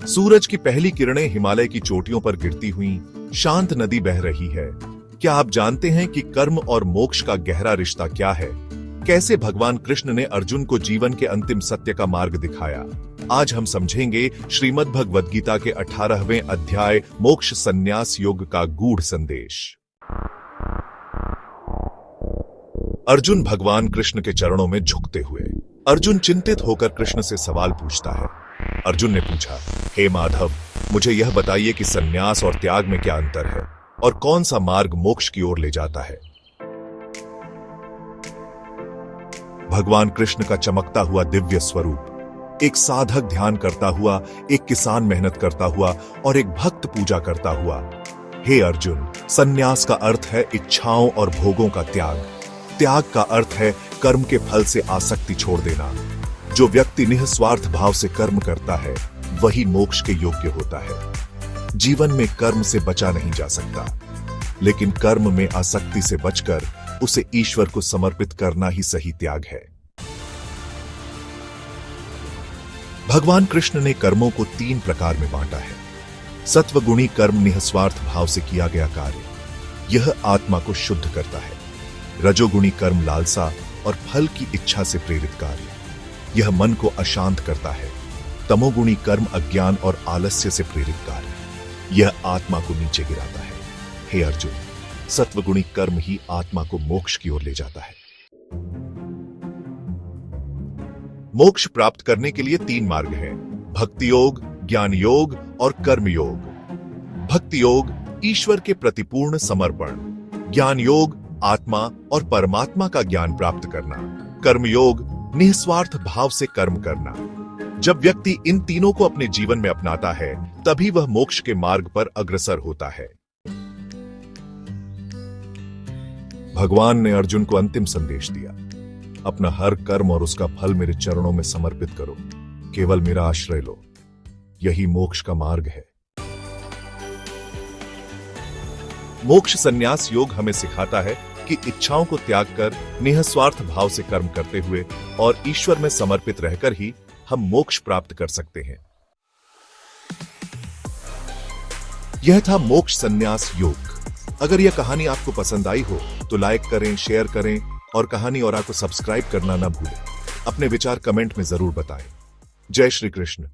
सूरज की पहली किरणें हिमालय की चोटियों पर गिरती हुई शांत नदी बह रही है। क्या आप जानते हैं कि कर्म और मोक्ष का गहरा रिश्ता क्या है? कैसे भगवान कृष्ण ने अर्जुन को जीवन के अंतिम सत्य का मार्ग दिखाया? आज हम समझेंगे श्रीमद् भगवद गीता के 18वें अध्याय मोक्ष संन्यास योग का गूढ़ संदेश। अर्जुन भगवान कृष्ण के चरणों में झुकते हुए। अर्जुन चिंतित होकर कृष्ण से सवाल पूछता है। अर्जुन ने पूछा, हे माधव, मुझे यह बताइए कि संन्यास और त्याग में क्या अंतर है और कौन सा मार्ग मोक्ष की ओर ले जाता है? भगवान कृष्ण का चमकता हुआ दिव्य स्वरूप, एक साधक ध्यान करता हुआ, एक किसान मेहनत करता हुआ और एक भक्त पूजा करता हुआ। हे अर्जुन, संन्यास का अर्थ है इच्छाओं और भोगों का त्याग। त्याग का अर्थ है कर्म के फल से आसक्ति छोड़ देना। जो व्यक्ति निस्वार्थ भाव से कर्म करता है वही मोक्ष के योग्य होता है। जीवन में कर्म से बचा नहीं जा सकता, लेकिन कर्म में आसक्ति से बचकर उसे ईश्वर को समर्पित करना ही सही त्याग है। भगवान कृष्ण ने कर्मों को 3 प्रकार में बांटा है। सत्वगुणी कर्म निस्वार्थ भाव से किया गया कार्य, यह आत्मा को शुद्ध करता है। रजोगुणी कर्म लालसा और फल की इच्छा से प्रेरित कार्य, यह मन को अशांत करता है। तमोगुणी कर्म अज्ञान और आलस्य से प्रेरित कार्य, यह आत्मा को नीचे गिराता है। हे अर्जुन, सत्वगुणी कर्म ही आत्मा को मोक्ष की ओर ले जाता है। मोक्ष प्राप्त करने के लिए 3 मार्ग हैं: भक्ति योग, ज्ञान योग और कर्म योग। भक्ति योग ईश्वर के प्रति पूर्ण समर्पण, ज्ञान योग आत्मा और परमात्मा का ज्ञान प्राप्त करना, कर्म योग निस्वार्थ भाव से कर्म करना। जब व्यक्ति इन तीनों को अपने जीवन में अपनाता है, तभी वह मोक्ष के मार्ग पर अग्रसर होता है। भगवान ने अर्जुन को अंतिम संदेश दिया, अपना हर कर्म और उसका फल मेरे चरणों में समर्पित करो, केवल मेरा आश्रय लो, यही मोक्ष का मार्ग है। मोक्ष संन्यास योग हमें सिखाता है कि इच्छाओं को त्याग कर निस्वार्थ भाव से कर्म करते हुए और ईश्वर में समर्पित रहकर ही हम मोक्ष प्राप्त कर सकते हैं। यह था मोक्ष संन्यास योग। अगर यह कहानी आपको पसंद आई हो तो लाइक करें, शेयर करें और कहानी और को सब्सक्राइब करना ना भूलें। अपने विचार कमेंट में जरूर बताएं। जय श्री कृष्ण।